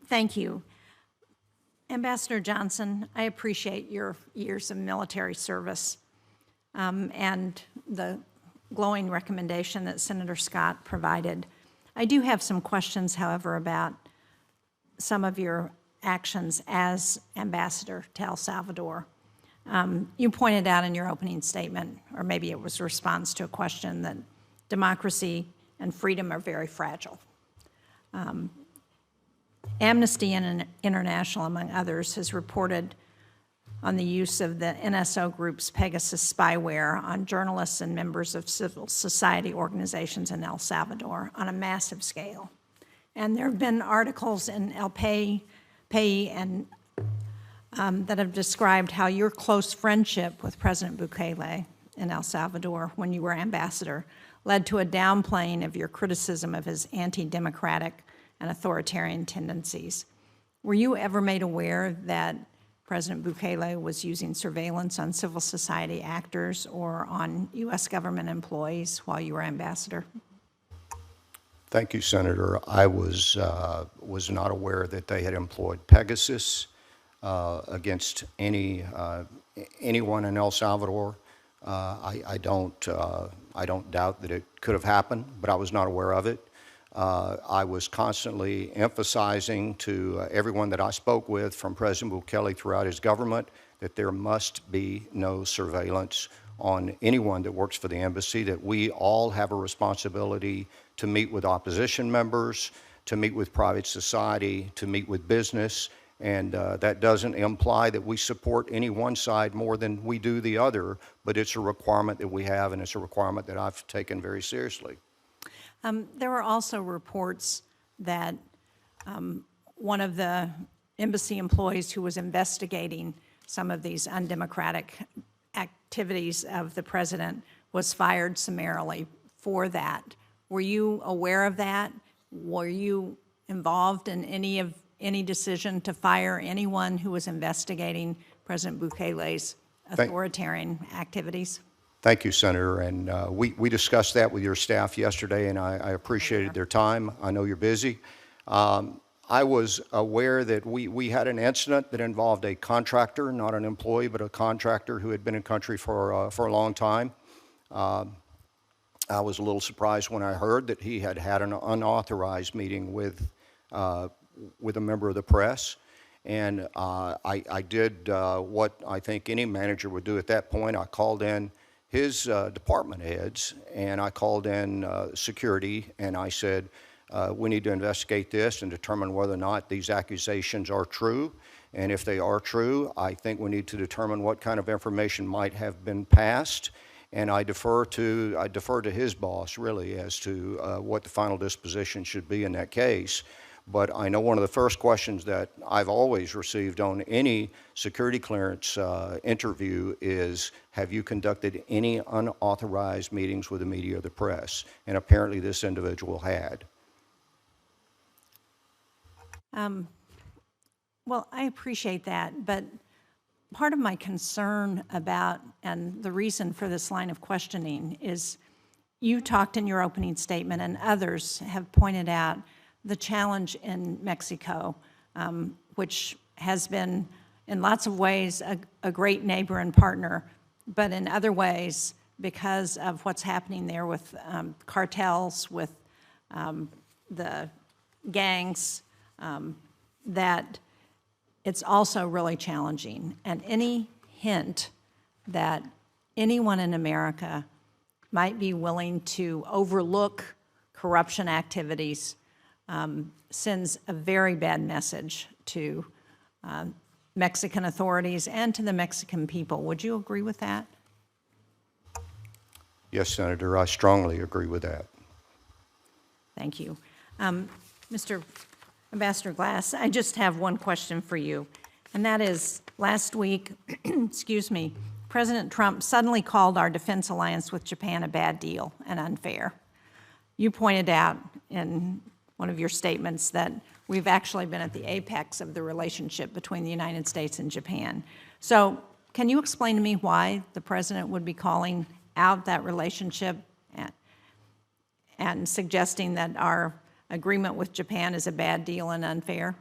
Thank you. Ambassador Johnson, I appreciate your years of military service and the glowing recommendation that Senator Scott provided. I do have some questions, however, about some of your actions as ambassador to El Salvador. You pointed out in your opening statement, or maybe it was a response to a question, that democracy and freedom are very fragile. Amnesty International, among others, has reported on the use of the NSO group's Pegasus spyware on journalists and members of civil society organizations in El Salvador on a massive scale. And there have been articles in El País and that have described how your close friendship with President Bukele in El Salvador when you were ambassador led to a downplaying of your criticism of his anti-democratic and authoritarian tendencies. Were you ever made aware that President Bukele was using surveillance on civil society actors or on U.S. government employees while you were ambassador? Thank you, Senator. I was not aware that they had employed Pegasus against anyone in El Salvador. I don't doubt that it could have happened, but I was not aware of it. I was constantly emphasizing to everyone that I spoke with from President Bukele throughout his government that there must be no surveillance on anyone that works for the embassy, that we all have a responsibility to meet with opposition members, to meet with private society, to meet with business, and that doesn't imply that we support any one side more than we do the other, but it's a requirement that we have, and it's a requirement that I've taken very seriously. There were also reports that one of the embassy employees who was investigating some of these undemocratic activities of the president was fired summarily for that. Were you aware of that? Were you involved in any decision to fire anyone who was investigating President Bukele's authoritarian activities? Thank you, Senator, and we discussed that with your staff yesterday, and I appreciated their time. I know you're busy. I was aware that we had an incident that involved a contractor, not an employee, but a contractor who had been in country for a long time. I was a little surprised when I heard that he had had an unauthorized meeting with a member of the press. And I did what I think any manager would do at that point. I called in his department heads, and I called in security, and I said, we need to investigate this and determine whether or not these accusations are true. And if they are true, I think we need to determine what kind of information might have been passed. And I defer to his boss, really, as to what the final disposition should be in that case. But I know one of the first questions that I've always received on any security clearance interview is, have you conducted any unauthorized meetings with the media or the press? And apparently this individual had. Well, I appreciate that, but part of my concern about, and the reason for this line of questioning, is you talked in your opening statement, and others have pointed out the challenge in Mexico, which has been in lots of ways a great neighbor and partner, but in other ways, because of what's happening there with cartels, with the gangs, that it's also really challenging. And any hint that anyone in America might be willing to overlook corruption activities sends a very bad message to Mexican authorities and to the Mexican people. Would you agree with that? Yes, Senator, I strongly agree with that. Thank you. Mr. Ambassador Glass, I just have one question for you, and that is, last week, excuse me, President Trump suddenly called our defense alliance with Japan a bad deal and unfair. You pointed out in one of your statements that we've actually been at the apex of the relationship between the United States and Japan. So can you explain to me why the president would be calling out that relationship and suggesting that our agreement with Japan is a bad deal and unfair?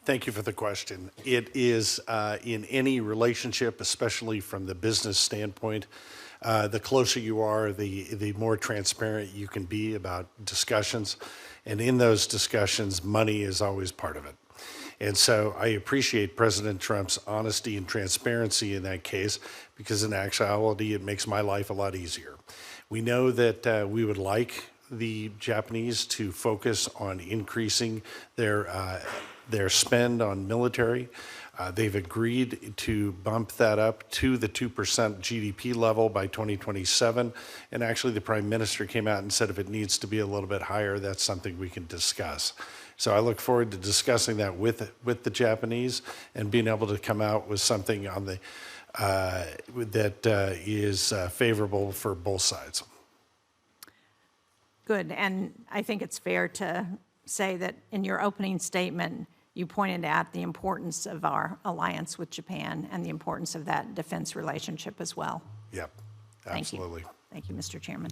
Thank you for the question. It is in any relationship, especially from the business standpoint, the closer you are, the more transparent you can be about discussions. And in those discussions, money is always part of it. And so I appreciate President Trump's honesty and transparency in that case, because in actuality, it makes my life a lot easier. We know that we would like the Japanese to focus on increasing their spend on military. They've agreed to bump that up to the 2% GDP level by 2027. And actually, the Prime Minister came out and said if it needs to be a little bit higher, that's something we can discuss. So I look forward to discussing that with the Japanese and being able to come out with something on the that is favorable for both sides. Good, and I think it's fair to say that in your opening statement, you pointed out the importance of our alliance with Japan and the importance of that defense relationship as well. Yep, absolutely. Thank you, Mr. Chairman.